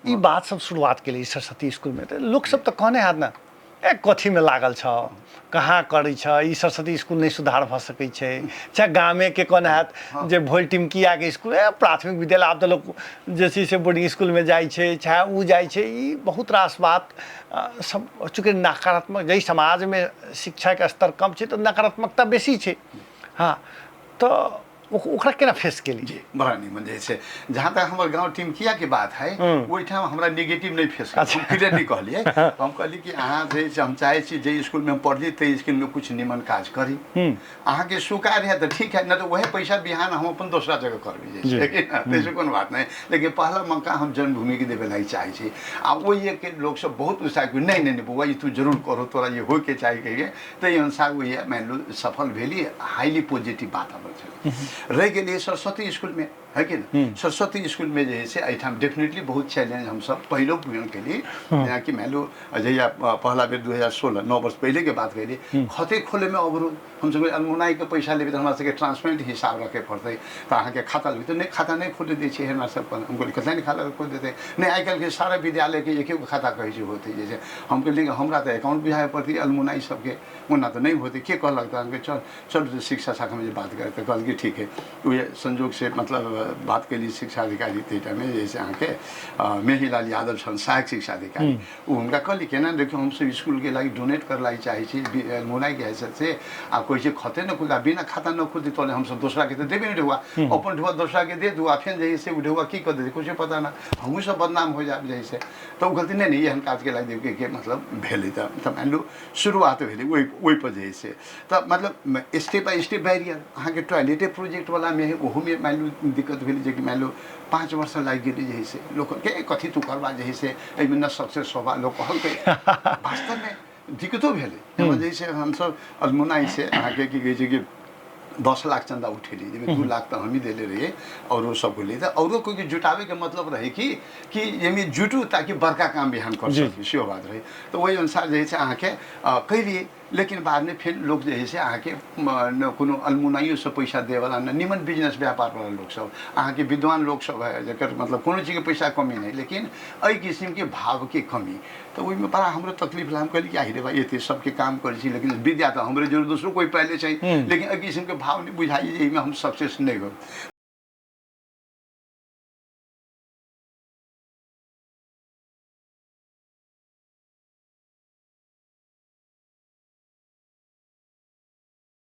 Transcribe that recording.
ये बात सब शुरुआत के लिए सरस्वती स्कूल में तो लोग सब तो कहने हाथ ना कथी में लागल छ कहाँ करै छ ई सरस्वती स्कूल नहीं सुधार भ सकै छै चाहे गामे के कहने हाथ जे भोल टिमकिया के स्कूल प्राथमिक विद्यालय आब तो लोग जैसे से बोर्डिंग स्कूल में जाय छै चाहे उ जाय छै ई बहुत रास बात सब चूँकि नकारात्मक जै समाज में शिक्षा के स्तर कम छै तो नकारात्मकता बेसी छै हाँ तो ओकरा केना फेस के लिए बड़ा निमन जैसे जहाँ तक हमारे गांव टिमकिया के बात है वही ठाम हमरा नेगेटिव नहीं फेस कर नहीं कहलिए हम कहली कि अहाँ जे हम चाहे छी जे स्कूल में हम पढ़ली ते स्कूल में कुछ निमन काज करी अहाँ के स्वीकार है तो ठीक है न तो वही पैसा बिहान हम अपन दूसरा जगह करबी जैसे कोनो बात नहीं लेकिन पहला मौका हम जन्मभूमि के देवे नहीं चाहे छी आ वही के लोग सब बहुत उत्साह कि नहीं नहीं बुआ तू जरूर करो तोरा ये हो के चाहिए कहिए तो अनुसार वही मान लो सफल भेली हाईली पॉजिटिव बात हमर रह गए सरस्वती स्कूल में है कि ना सरस्वती स्कूल में जैसे अठाम डेफिनेटली बहुत चैलेंज हम सब पहलो के लिए यहाँ कि मान लो जहिया पहला बेर 2016 9 वर्ष पहले के बात करिए खते खोले में अवरोध हम सब अलमुनाई के पैसा लेबे तो हमारा सबके ट्रांसपेरेंट हिसाब रखे पड़ते तो अहाँ के खाता लेबे तो नहीं खाता नहीं खोले दी है हमारा सब हमको कितना नहीं खाता खोल देते नहीं आजकल के सारा विद्यालय के एक एक खाता कहे होते जैसे हमको लेकिन हमारा तो अकाउंट बिहार पड़ती अलमुनाई सबके उन्ना तो नहीं होती के कह लगता हमको चल चल शिक्षा शाखा में बात करें तो कल कि ठीक है वो संजोग से मतलब बात के लिए शिक्षा अधिकारी थे में जैसे अहाँ के मेहीलाल यादव छन सहायक शिक्षा अधिकारी वो उनका कहली केना देखियो हम सब स्कूल के लागि डोनेट कर लाई चाहे छी मुनाई के हैसियत से आ कोई से खते न खुदा बिना खाता न खुदी तो हम सब दूसरा के तो देबे नहीं हुआ अपन ढुआ दूसरा के दे दुआ फिर जैसे उठेगा की कर दे कुछ पता ना हम सब बदनाम हो जाए जैसे तो गलती नहीं ये हम काज के लागि देव के मतलब भेले त मान लो शुरुआत भेले वही पर जैसे तो मतलब स्टेप बाय स्टेप बैरियर अहाँ के टॉयलेट प्रोजेक्ट वाला में ओहू में मान लो दिक्कत भेल कि मान लो 5 वर्ष लग गए जैसे लोग के कथी तू करवा जैसे एहिमे न सक्सेस होगा लोग कहल वास्तव में दिक्कतों भेले जैसे हम सब अलमुनाई से अहाँ के की कहे कि 10 लाख चंदा उठेली जब 2 लाख तो हम ही देले रहिए और वो सब बोली था और कोई जुटावे के मतलब रहे कि ये जुटू ताकि बड़का काम बिहान कर सके से बात रही तो वही अनुसार जैसे अहाँ के कैलिए लेकिन बाद में फिर लोग जैसे अहाँ के कोनो अलमुनाइयो से पैसा दे वाला न निमन बिजनेस व्यापार वाला लोग सब अहाँ के विद्वान लोग सब है जकर मतलब कोनो चीज के पैसा कमी नहीं लेकिन एहि किस्म के भाव के कमी तो वही में बड़ा हमरो तकलीफ ला हम कहली कि आहिरे भाई ये सबके काम करे छी लेकिन विद्या तो हमरे जरूर दूसरो कोई पहले चाहिए लेकिन एहि किस्म के भाव नहीं बुझाई में हम सक्सेस नहीं हो